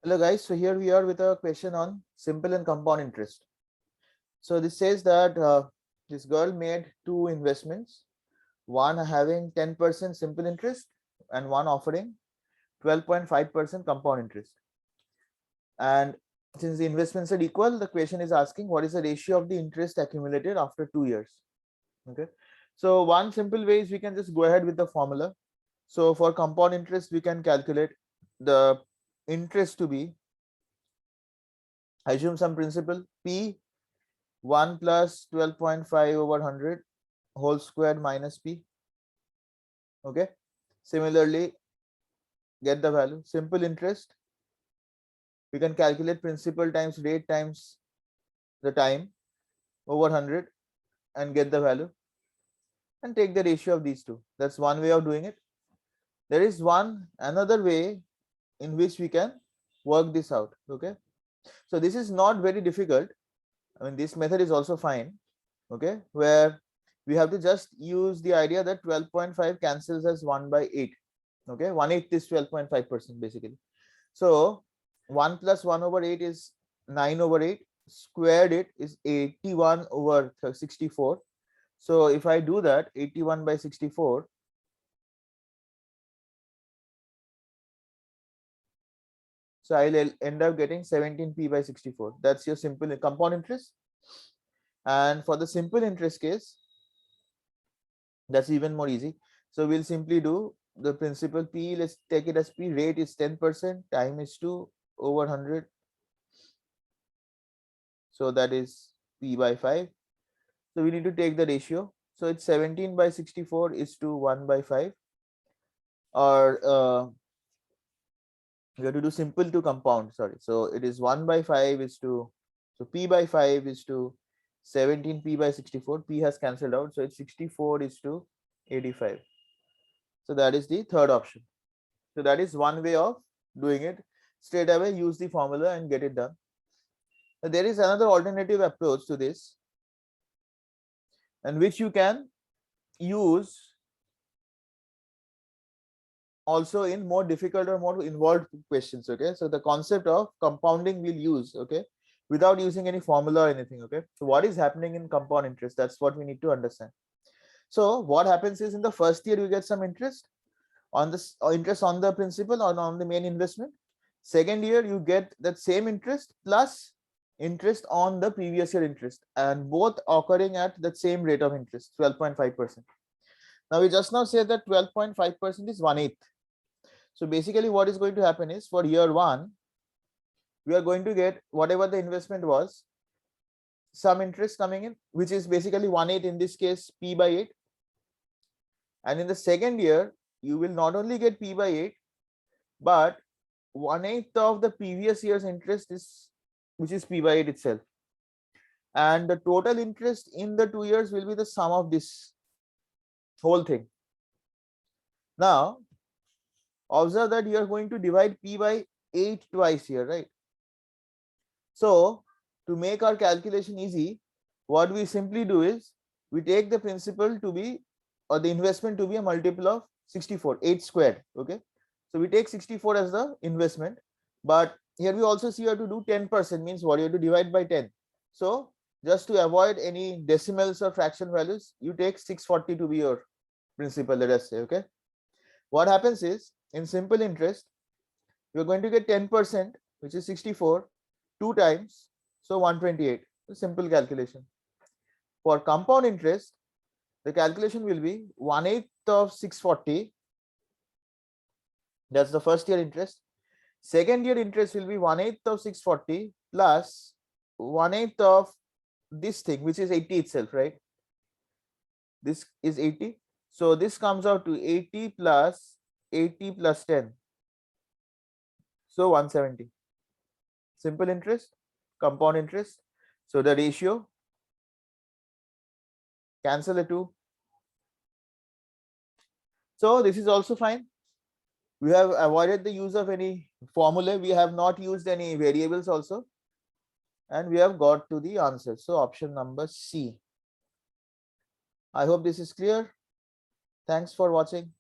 Hello guys, so here we are with a question on simple and compound interest. So this says that this girl made two investments, one having 10% simple interest and one offering 12.5% compound interest. And since the investments are equal, the question is asking what is the ratio of the interest accumulated after 2 years. Okay, so one simple way is we can just go ahead with the formula. So for compound interest, we can calculate the interest to be, assume some principal P 1 plus 12.5 over 100 whole squared minus P. Okay, similarly get the value. Simple interest, we can calculate principal times rate times the time over 100 and get the value and take the ratio of these two. That's one way of doing it. There is another way in which we can work this out. Okay, so this is not very difficult. I mean, this method is also fine. Okay, where we have to just use the idea that 12.5 cancels as 1 by 8. Okay, 1/8 is 12.5% basically. So 1 plus 1 over 8 is 9 over 8, squared it is 81 over 64. So if I do that, 81 by 64, so I'll end up getting 17p by 64. That's your simple compound interest. And for the simple interest case, that's even more easy. So we'll simply do the principal P, let's take it as P, rate is 10%, time is 2 over 100. So that is P by 5. So we need to take the ratio. So it's 17 by 64 is to 1 by 5. Or we have to do simple to compound, sorry. So it is 1 by 5 is to, so P by 5 is to 17p by 64. P has cancelled out. So it's 64 is to 85. So that is the third option. So that is one way of doing it. Straight away use the formula and get it done. There is another alternative approach to this, and which you can use also in more difficult or more involved questions. Okay, so the concept of compounding we'll use, okay, without using any formula or anything. Okay, so what is happening in compound interest, that's what we need to understand. So what happens is, in the first year you get some interest on this, or interest on the principal or on the main investment. Second year you get that same interest plus interest on the previous year interest, and both occurring at the same rate of interest, 12.5%. Now we just now said that 12.5% is 1/8. So basically what is going to happen is, for year one we are going to get whatever the investment was, some interest coming in, which is basically 1/8, in this case P by 8. And in the second year you will not only get P by 8, but 1/8 of the previous year's interest is, which is P by 8 itself. And the total interest in the 2 years will be the sum of this whole thing. Now observe that you are going to divide P by 8 twice here, right? So to make our calculation easy, what we simply do is we take the principal to be, or the investment to be, a multiple of 64, 8 squared. Okay, so we take 64 as the investment, but here we also see you have to do 10%, means what, you have to divide by 10. So just to avoid any decimals or fraction values, you take 640 to be your principal, let us say. Okay, what happens is, in simple interest you're going to get 10%, which is 64, 2 times, so 128. Simple calculation. For compound interest, the calculation will be 1/8 of 640. That's the first year interest. Second year interest will be 1/8 of 640 plus 1/8 of this thing, which is 80 itself, right? This is 80. So this comes out to 80 plus 80 plus 10. So 170. Simple interest, compound interest. So the ratio, cancel the 2. So this is also fine. We have avoided the use of any formula. We have not used any variables also. And we have got to the answer. So option number C. I hope this is clear. Thanks for watching.